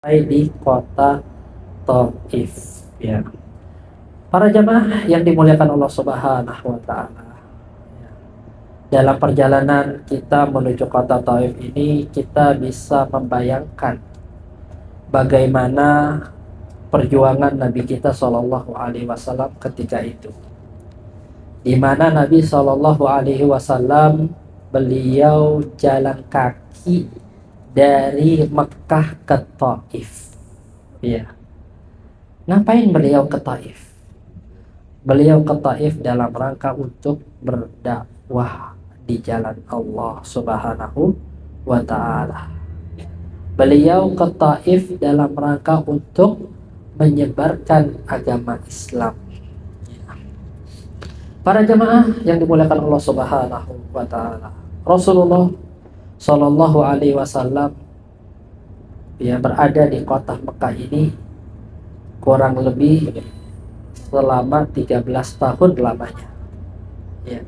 di kota Taif, ya. Para jamaah yang dimuliakan Allah Subhanahu wa taala. Dalam perjalanan kita menuju kota Taif ini, kita bisa membayangkan bagaimana perjuangan Nabi kita Shallallahu Alaihi Wasallam ketika itu, di mana Nabi Shallallahu Alaihi Wasallam beliau jalan kaki dari Mekah ke Taif. Ya. Ngapain beliau ke Taif? Beliau ke Taif dalam rangka untuk berdakwah di jalan Allah Subhanahu wa taala. Beliau ke Taif dalam rangka untuk menyebarkan agama Islam. Para jamaah yang dimuliakan Allah Subhanahu wa taala, Rasulullah Shallallahu Alaihi Wasallam berada di kota Mekah ini kurang lebih selama 13 tahun lamanya. Ya.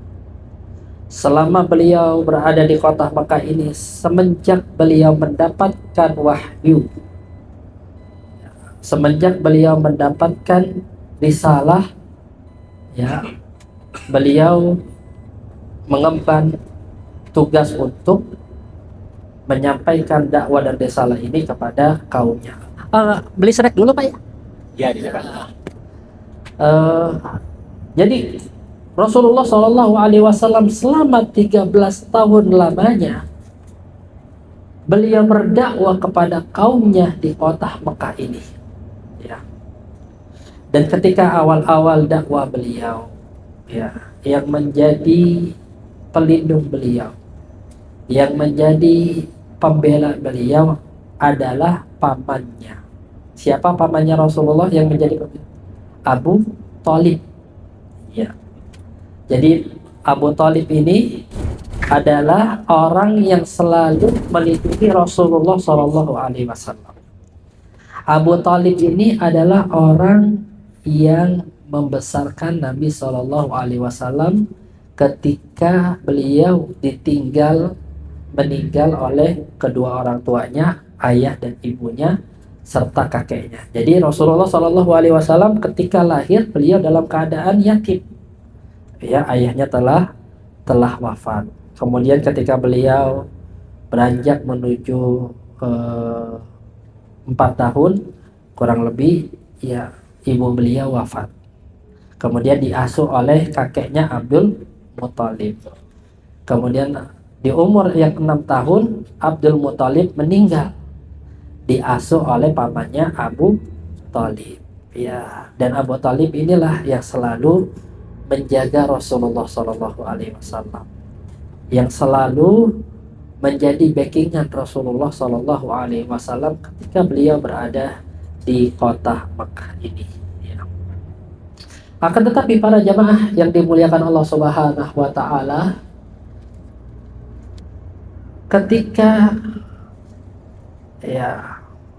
Selama beliau berada di kota Mekah ini, semenjak beliau mendapatkan wahyu, semenjak beliau mendapatkan risalah, beliau mengemban tugas untuk menyampaikan dakwah dan risalah ini kepada kaumnya. Beli snack dulu Pak ya? Ya, di depan. Jadi Rasulullah Shallallahu Alaihi Wasallam selama 13 tahun lamanya beliau berdakwah kepada kaumnya di kota Mekah ini. Ya. Dan ketika awal-awal dakwah beliau, yang menjadi pelindung beliau, yang menjadi pembela beliau adalah pamannya. Siapa pamannya Rasulullah yang menjadi pembela? Abu Thalib. Ya. Jadi Abu Thalib ini adalah orang yang selalu melindungi Rasulullah Shallallahu Alaihi Wasallam. Abu Thalib ini adalah orang yang membesarkan Nabi Shallallahu Alaihi Wasallam ketika beliau meninggal oleh kedua orang tuanya, ayah dan ibunya, serta kakeknya. Jadi Rasulullah Shallallahu Alaihi Wasallam ketika lahir beliau dalam keadaan yatim. Ayahnya telah wafat. Kemudian ketika beliau beranjak menuju 4 tahun kurang lebih, ibu beliau wafat. Kemudian diasuh oleh kakeknya Abdul Muthalib. Kemudian di umur yang 6 tahun Abdul Muthalib meninggal, diasuh oleh pamannya Abu Thalib. Dan Abu Thalib inilah yang selalu menjaga Rasulullah Shallallahu Alaihi Wasallam, yang selalu menjadi backingan Rasulullah Shallallahu Alaihi Wasallam ketika beliau berada di kota Mekah ini. Akan tetapi para jamaah yang dimuliakan Allah Subhanahu wa taala, ketika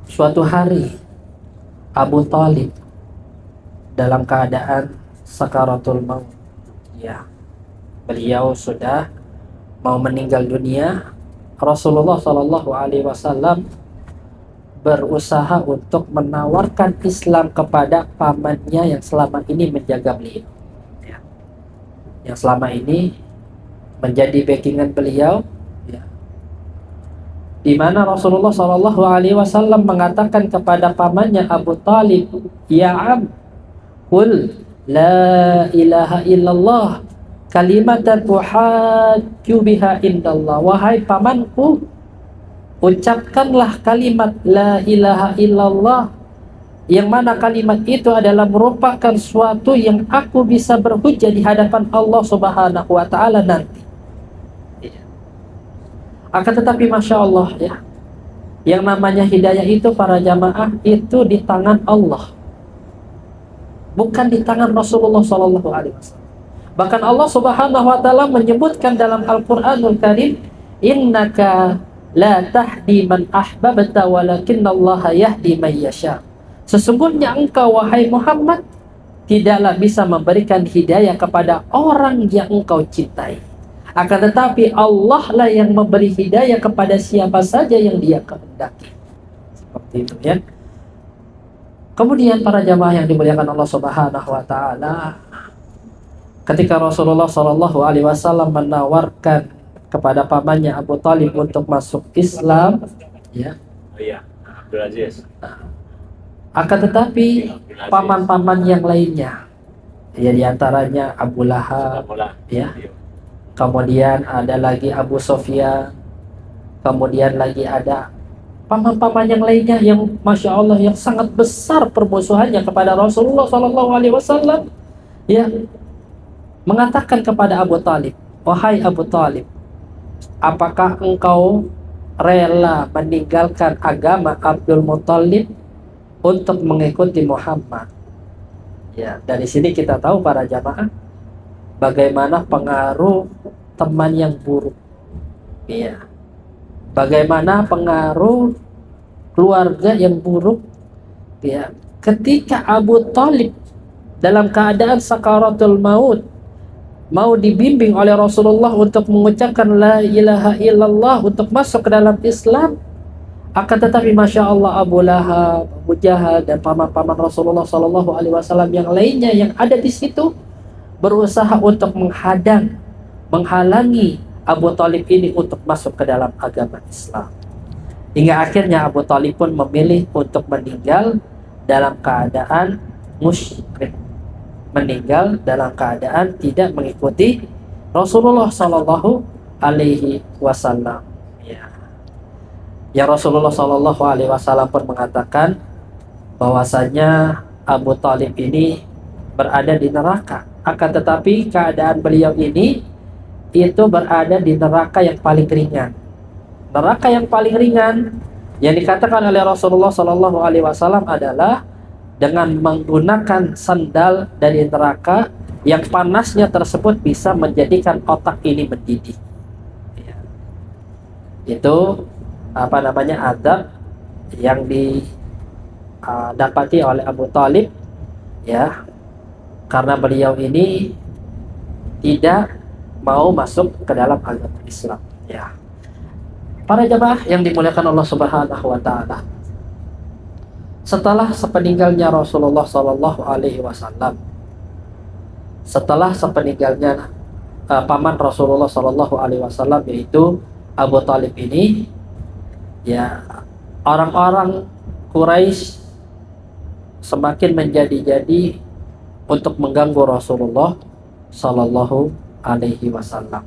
suatu hari Abu Thalib dalam keadaan sakaratul maut, beliau sudah mau meninggal dunia, Rasulullah Shallallahu Alaihi Wasallam berusaha untuk menawarkan Islam kepada pamannya yang selama ini menjaga beliau, yang selama ini menjadi backingan beliau, di mana Rasulullah Shallallahu Alaihi Wasallam mengatakan kepada pamannya Abu Thalib, "Ya am, qul la ilaha illallah kalimatan uhajju biha indallah." Wahai pamanku, ucapkanlah kalimat la ilaha illallah, yang mana kalimat itu adalah merupakan suatu yang aku bisa berhujjah di hadapan Allah Subhanahu wa taala nanti. Akan tetapi Masya Allah, yang namanya hidayah itu para jamaah itu di tangan Allah, bukan di tangan Rasulullah Shallallahu Alaihi Wasallam. Bahkan Allah Subhanahu wa taala menyebutkan dalam Al-Qur'anul Karim, innaka la tahdi man ahbabta walakinallaha yahdi man yasha. Sesungguhnya engkau wahai Muhammad tidaklah bisa memberikan hidayah kepada orang yang engkau cintai, akan tetapi Allah lah yang memberi hidayah kepada siapa saja yang Dia kehendaki. Seperti seperti itu ya. Kemudian para jamaah yang dimuliakan Allah Subhanahu wa taala, ketika Rasulullah Shallallahu alaihi wasallam menawarkan kepada pamannya Abu Talib untuk masuk Islam, ya. Oh iya, Abdul Aziz. Akan tetapi paman-paman yang lainnya, ya diantaranya Abu Lahab, ya. Kemudian ada lagi Abu Sofyan, kemudian lagi ada paman-paman yang lainnya yang masya Allah yang sangat besar permusuhannya kepada Rasulullah Shallallahu alaihi wasallam, ya, mengatakan kepada Abu Talib, wahai Abu Talib, apakah engkau rela meninggalkan agama Abdul Muthalib untuk mengikuti Muhammad? Ya, dari sini kita tahu para jamaah bagaimana pengaruh teman yang buruk. Ya. Bagaimana pengaruh keluarga yang buruk. Ya. Ketika Abu Talib dalam keadaan sakaratul maut mau dibimbing oleh Rasulullah untuk mengucapkan la ilaha illallah untuk masuk ke dalam Islam, akan tetapi masya Allah Abu Lahab, Abu Jahal dan paman-paman Rasulullah Shallallahu alaihi wasallam yang lainnya yang ada di situ berusaha untuk menghalangi Abu Talib ini untuk masuk ke dalam agama Islam. Hingga akhirnya Abu Talib pun memilih untuk meninggal dalam keadaan musyrik, meninggal dalam keadaan tidak mengikuti Rasulullah Shallallahu alaihi wasallam. Ya Rasulullah Shallallahu alaihi wasallam pun mengatakan bahwasanya Abu Talib ini berada di neraka. Akan tetapi keadaan beliau ini itu berada di neraka yang paling ringan. Neraka yang paling ringan yang dikatakan oleh Rasulullah Shallallahu alaihi wasallam adalah dengan menggunakan sandal dari neraka yang panasnya tersebut bisa menjadikan otak ini mendidih. Ya. Itu adab yang didapati oleh Abu Talib, ya, karena beliau ini tidak mau masuk ke dalam agama Islam, ya. Para jamaah yang dimuliakan Allah Subhanahu wa taala, setelah sepeninggalnya Rasulullah Shallallahu alaihi wasallam, setelah sepeninggalnya paman Rasulullah Shallallahu alaihi wasallam yaitu Abu Talib ini, ya, orang-orang Quraisy semakin menjadi-jadi untuk mengganggu Rasulullah Sallallahu alaihi wasallam.